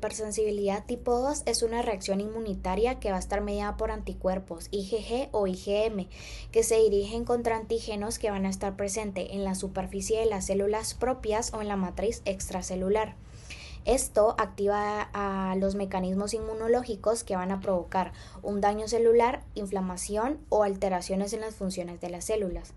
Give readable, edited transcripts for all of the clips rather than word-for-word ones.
hipersensibilidad tipo 2 es una reacción inmunitaria que va a estar mediada por anticuerpos IgG o IgM, que se dirigen contra antígenos que van a estar presentes en la superficie de las células propias o en la matriz extracelular. Esto activa a los mecanismos inmunológicos que van a provocar un daño celular, inflamación o alteraciones en las funciones de las células.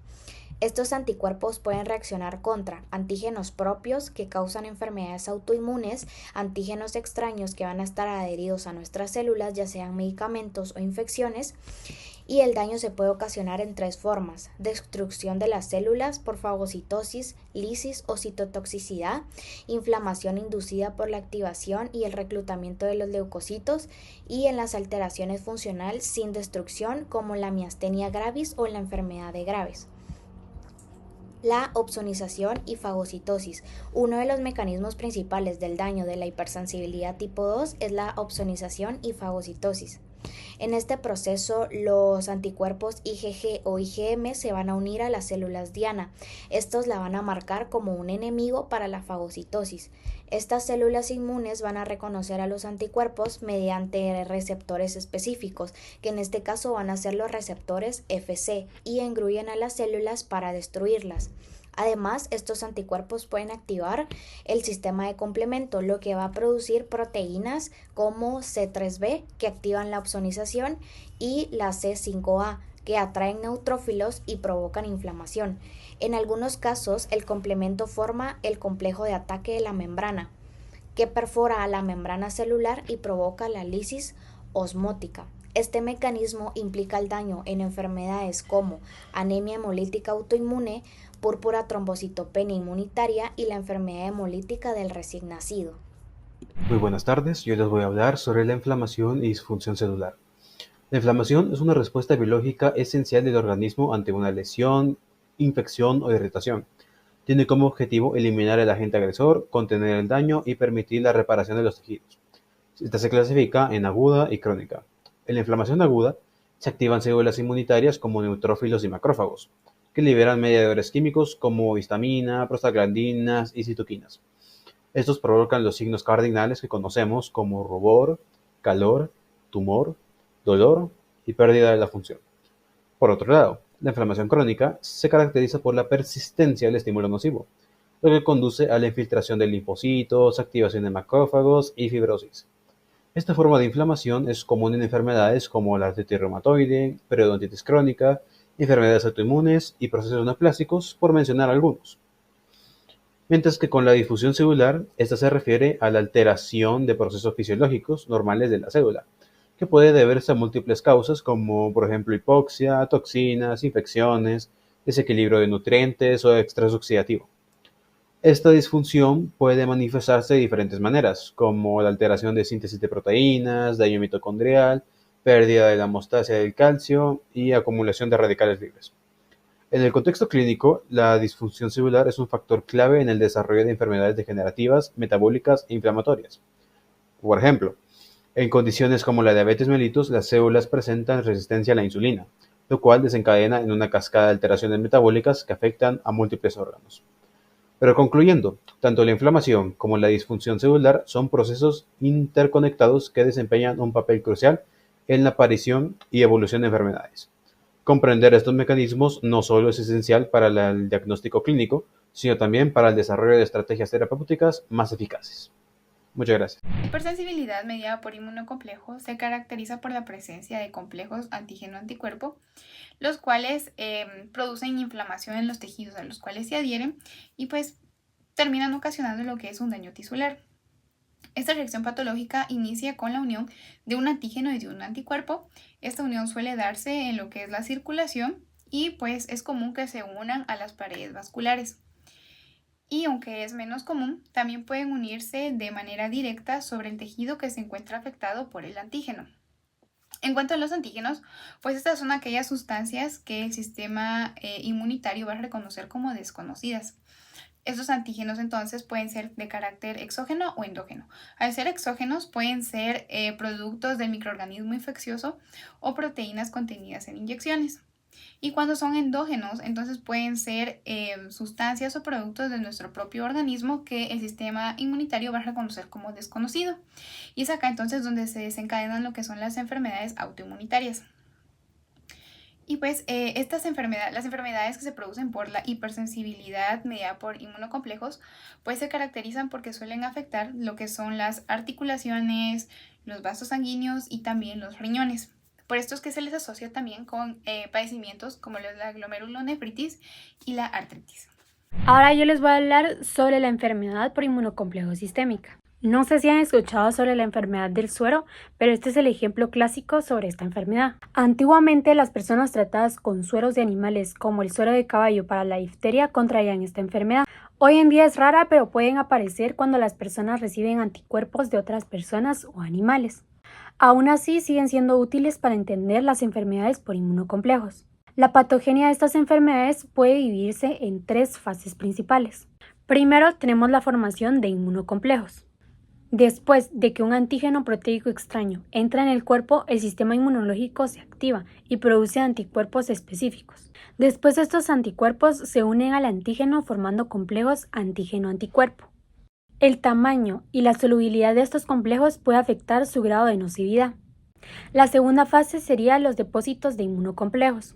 Estos anticuerpos pueden reaccionar contra antígenos propios que causan enfermedades autoinmunes, antígenos extraños que van a estar adheridos a nuestras células, ya sean medicamentos o infecciones, y el daño se puede ocasionar en tres formas: destrucción de las células por fagocitosis, lisis o citotoxicidad, inflamación inducida por la activación y el reclutamiento de los leucocitos, y en las alteraciones funcionales sin destrucción como la miastenia gravis o la enfermedad de Graves. La opsonización y fagocitosis. Uno de los mecanismos principales del daño de la hipersensibilidad tipo 2 es la opsonización y fagocitosis. En este proceso, los anticuerpos IgG o IgM se van a unir a las células diana. Estos la van a marcar como un enemigo para la fagocitosis. Estas células inmunes van a reconocer a los anticuerpos mediante receptores específicos, que en este caso van a ser los receptores Fc, y engruyen a las células para destruirlas. Además, estos anticuerpos pueden activar el sistema de complemento, lo que va a producir proteínas como C3b, que activan la opsonización, y la C5a, que atraen neutrófilos y provocan inflamación. En algunos casos, el complemento forma el complejo de ataque de la membrana, que perfora a la membrana celular y provoca la lisis osmótica. Este mecanismo implica el daño en enfermedades como anemia hemolítica autoinmune, púrpura trombocitopenia inmunitaria y la enfermedad hemolítica del recién nacido. Muy buenas tardes, yo les voy a hablar sobre la inflamación y disfunción celular. La inflamación es una respuesta biológica esencial del organismo ante una lesión, infección o irritación. Tiene como objetivo eliminar el agente agresor, contener el daño y permitir la reparación de los tejidos. Esta se clasifica en aguda y crónica. En la inflamación aguda se activan células inmunitarias como neutrófilos y macrófagos, que liberan mediadores químicos como histamina, prostaglandinas y citoquinas. Estos provocan los signos cardinales que conocemos como rubor, calor, tumor, dolor y pérdida de la función. Por otro lado, la inflamación crónica se caracteriza por la persistencia del estímulo nocivo, lo que conduce a la infiltración de linfocitos, activación de macrófagos y fibrosis. Esta forma de inflamación es común en enfermedades como la artritis reumatoide, periodontitis crónica, enfermedades autoinmunes y procesos neoplásicos, por mencionar algunos. Mientras que con la difusión celular, esta se refiere a la alteración de procesos fisiológicos normales de la célula, que puede deberse a múltiples causas como por ejemplo hipoxia, toxinas, infecciones, desequilibrio de nutrientes o estrés oxidativo. Esta disfunción puede manifestarse de diferentes maneras, como la alteración de síntesis de proteínas, daño mitocondrial, pérdida de la hemostasia del calcio y acumulación de radicales libres. En el contexto clínico, la disfunción celular es un factor clave en el desarrollo de enfermedades degenerativas, metabólicas e inflamatorias. Por ejemplo, en condiciones como la diabetes mellitus, las células presentan resistencia a la insulina, lo cual desencadena en una cascada de alteraciones metabólicas que afectan a múltiples órganos. Pero concluyendo, tanto la inflamación como la disfunción celular son procesos interconectados que desempeñan un papel crucial en la aparición y evolución de enfermedades. Comprender estos mecanismos no solo es esencial para el diagnóstico clínico, sino también para el desarrollo de estrategias terapéuticas más eficaces. Muchas gracias. La hipersensibilidad mediada por inmunocomplejos se caracteriza por la presencia de complejos antígeno-anticuerpo, los cuales producen inflamación en los tejidos a los cuales se adhieren y pues terminan ocasionando lo que es un daño tisular. Esta reacción patológica inicia con la unión de un antígeno y de un anticuerpo. Esta unión suele darse en lo que es la circulación y pues es común que se unan a las paredes vasculares. Y aunque es menos común, también pueden unirse de manera directa sobre el tejido que se encuentra afectado por el antígeno. En cuanto a los antígenos, pues estas son aquellas sustancias que el sistema inmunitario va a reconocer como desconocidas. Estos antígenos entonces pueden ser de carácter exógeno o endógeno. Al ser exógenos pueden ser productos del microorganismo infeccioso o proteínas contenidas en inyecciones. Y cuando son endógenos, entonces pueden ser sustancias o productos de nuestro propio organismo que el sistema inmunitario va a reconocer como desconocido. Y es acá entonces donde se desencadenan lo que son las enfermedades autoinmunitarias. Y pues las enfermedades que se producen por la hipersensibilidad mediada por inmunocomplejos, pues se caracterizan porque suelen afectar lo que son las articulaciones, los vasos sanguíneos y también los riñones. Por esto es que se les asocia también con padecimientos como la glomerulonefritis y la artritis. Ahora yo les voy a hablar sobre la enfermedad por inmunocomplejo sistémica. No sé si han escuchado sobre la enfermedad del suero, pero este es el ejemplo clásico sobre esta enfermedad. Antiguamente las personas tratadas con sueros de animales como el suero de caballo para la difteria contraían esta enfermedad. Hoy en día es rara, pero pueden aparecer cuando las personas reciben anticuerpos de otras personas o animales. Aún así siguen siendo útiles para entender las enfermedades por inmunocomplejos. La patogenia de estas enfermedades puede dividirse en 3 fases principales. Primero tenemos la formación de inmunocomplejos. Después de que un antígeno proteico extraño entra en el cuerpo, el sistema inmunológico se activa y produce anticuerpos específicos. Después estos anticuerpos se unen al antígeno formando complejos antígeno-anticuerpo. El tamaño y la solubilidad de estos complejos puede afectar su grado de nocividad. La segunda fase sería los depósitos de inmunocomplejos.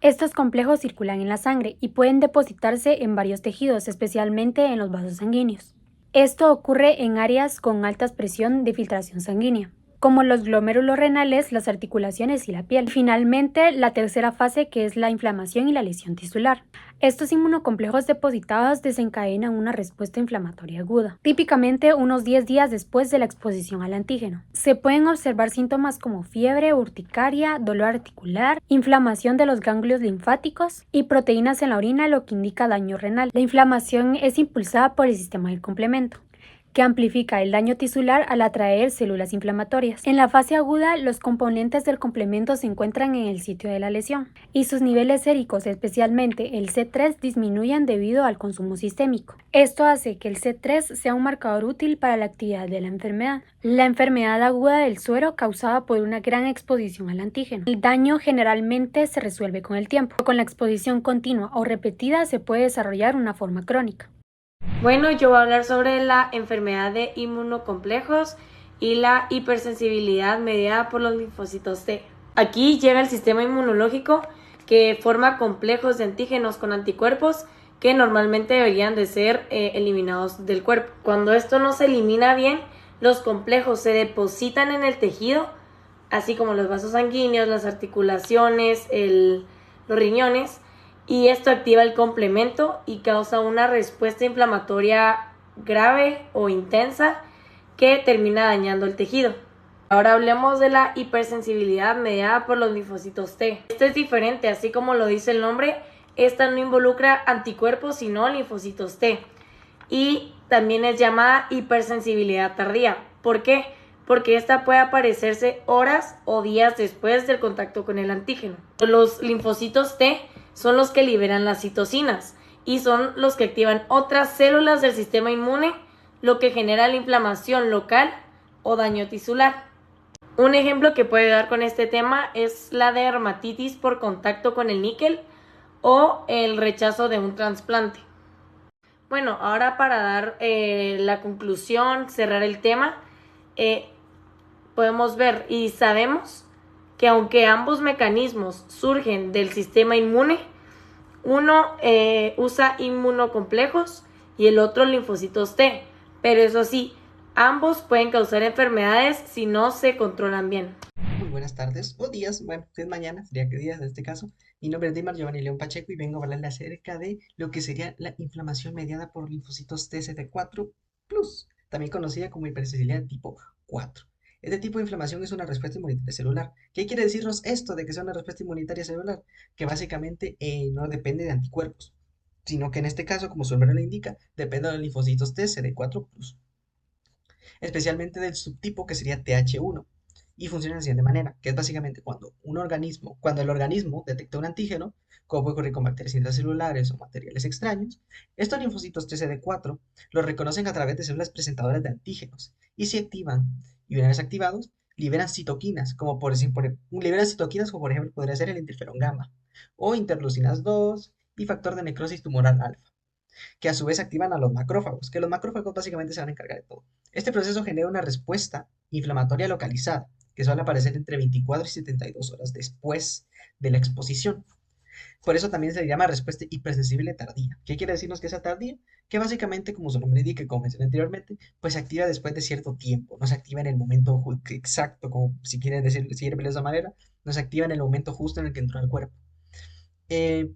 Estos complejos circulan en la sangre y pueden depositarse en varios tejidos, especialmente en los vasos sanguíneos. Esto ocurre en áreas con alta presión de filtración sanguínea, como los glomérulos renales, las articulaciones y la piel. Finalmente, la tercera fase, que es la inflamación y la lesión tisular. Estos inmunocomplejos depositados desencadenan una respuesta inflamatoria aguda, típicamente unos 10 días después de la exposición al antígeno. Se pueden observar síntomas como fiebre, urticaria, dolor articular, inflamación de los ganglios linfáticos y proteínas en la orina, lo que indica daño renal. La inflamación es impulsada por el sistema del complemento, que amplifica el daño tisular al atraer células inflamatorias. En la fase aguda, los componentes del complemento se encuentran en el sitio de la lesión y sus niveles séricos, especialmente el C3, disminuyen debido al consumo sistémico. Esto hace que el C3 sea un marcador útil para la actividad de la enfermedad. La enfermedad aguda del suero causada por una gran exposición al antígeno. El daño generalmente se resuelve con el tiempo. Con la exposición continua o repetida se puede desarrollar una forma crónica. Bueno, yo voy a hablar sobre la enfermedad de inmunocomplejos y la hipersensibilidad mediada por los linfocitos T. Aquí llega el sistema inmunológico que forma complejos de antígenos con anticuerpos que normalmente deberían de ser eliminados del cuerpo. Cuando esto no se elimina bien, los complejos se depositan en el tejido, así como los vasos sanguíneos, las articulaciones, los riñones, y esto activa el complemento y causa una respuesta inflamatoria grave o intensa que termina dañando el tejido. Ahora hablemos de la hipersensibilidad mediada por los linfocitos T. Esto es diferente, así como lo dice el nombre, esta no involucra anticuerpos sino linfocitos T. Y también es llamada hipersensibilidad tardía. ¿Por qué? Porque esta puede aparecerse horas o días después del contacto con el antígeno. Los linfocitos T son los que liberan las citocinas y son los que activan otras células del sistema inmune, lo que genera la inflamación local o daño tisular. Un ejemplo que puede dar con este tema es la dermatitis por contacto con el níquel o el rechazo de un trasplante. Bueno, ahora para dar la conclusión, cerrar el tema, podemos ver y sabemos que aunque ambos mecanismos surgen del sistema inmune, uno usa inmunocomplejos y el otro linfocitos T, pero eso sí, ambos pueden causar enfermedades si no se controlan bien. Muy buenas tardes o días, bueno, es mañana, sería que días en este caso. Mi nombre es Dimar Giovanni León Pacheco y vengo a hablarle acerca de lo que sería la inflamación mediada por linfocitos TCD4+, también conocida como hipersensibilidad tipo 4. Este tipo de inflamación es una respuesta inmunitaria celular. ¿Qué quiere decirnos esto de que sea una respuesta inmunitaria celular? Que básicamente no depende de anticuerpos, sino que en este caso, como su nombre lo indica, depende de los linfocitos TCD4+, especialmente del subtipo que sería TH1. Y funciona de la siguiente manera, que es básicamente cuando el organismo detecta un antígeno, como puede ocurrir con bacterias intracelulares o materiales extraños, estos linfocitos TCD4 los reconocen a través de células presentadoras de antígenos y se activan, y una vez activados, liberan citoquinas, liberan citoquinas como por ejemplo podría ser el interferón gamma, o interleucinas 2 y factor de necrosis tumoral alfa, que a su vez activan a los macrófagos, que los macrófagos básicamente se van a encargar de todo. Este proceso genera una respuesta inflamatoria localizada, que suele aparecer entre 24 y 72 horas después de la exposición. Por eso también se le llama respuesta hipersensible tardía. ¿Qué quiere decirnos que sea tardía? Que básicamente, como su nombre indica, como mencioné anteriormente, pues se activa después de cierto tiempo, no se activa en el momento exacto, como si quieren decir de esa manera, no se activa en el momento justo en el que entró al cuerpo. Eh,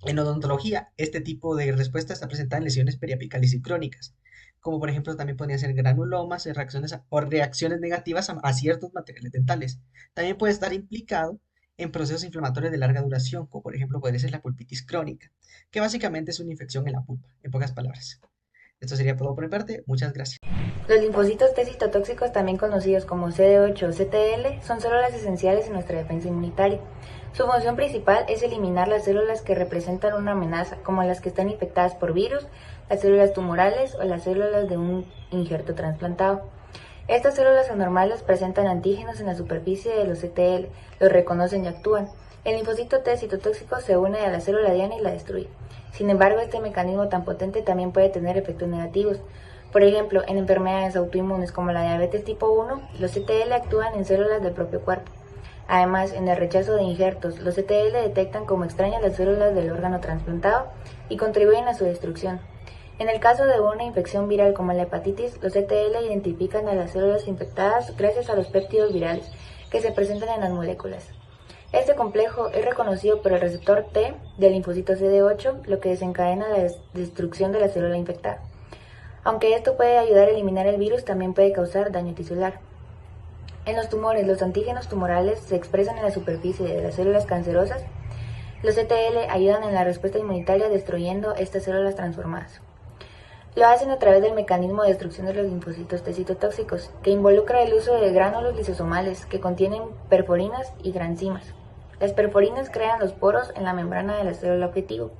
en odontología, este tipo de respuesta está presentada en lesiones periapicales y crónicas, como por ejemplo también podrían ser granulomas, reacciones negativas a ciertos materiales dentales. También puede estar implicado en procesos inflamatorios de larga duración, como por ejemplo podría ser la pulpitis crónica, que básicamente es una infección en la pulpa, en pocas palabras. Esto sería todo por mi parte, muchas gracias. Los linfocitos T citotóxicos, también conocidos como CD8 o CTL, son células esenciales en nuestra defensa inmunitaria. Su función principal es eliminar las células que representan una amenaza, como las que están infectadas por virus, las células tumorales o las células de un injerto trasplantado. Estas células anormales presentan antígenos en la superficie de los CTL, los reconocen y actúan. El linfocito T citotóxico se une a la célula diana y la destruye. Sin embargo, este mecanismo tan potente también puede tener efectos negativos. Por ejemplo, en enfermedades autoinmunes como la diabetes tipo 1, los CTL actúan en células del propio cuerpo. Además, en el rechazo de injertos, los CTL detectan como extrañas las células del órgano trasplantado y contribuyen a su destrucción. En el caso de una infección viral como la hepatitis, los CTL identifican a las células infectadas gracias a los péptidos virales que se presentan en las moléculas. Este complejo es reconocido por el receptor T del linfocito CD8, lo que desencadena la destrucción de la célula infectada. Aunque esto puede ayudar a eliminar el virus, también puede causar daño tisular. En los tumores, los antígenos tumorales se expresan en la superficie de las células cancerosas. Los CTL ayudan en la respuesta inmunitaria destruyendo estas células transformadas. Lo hacen a través del mecanismo de destrucción de los linfocitos T citotóxicos, que involucra el uso de gránulos lisosomales que contienen perforinas y granzimas. Las perforinas crean los poros en la membrana de la célula objetivo.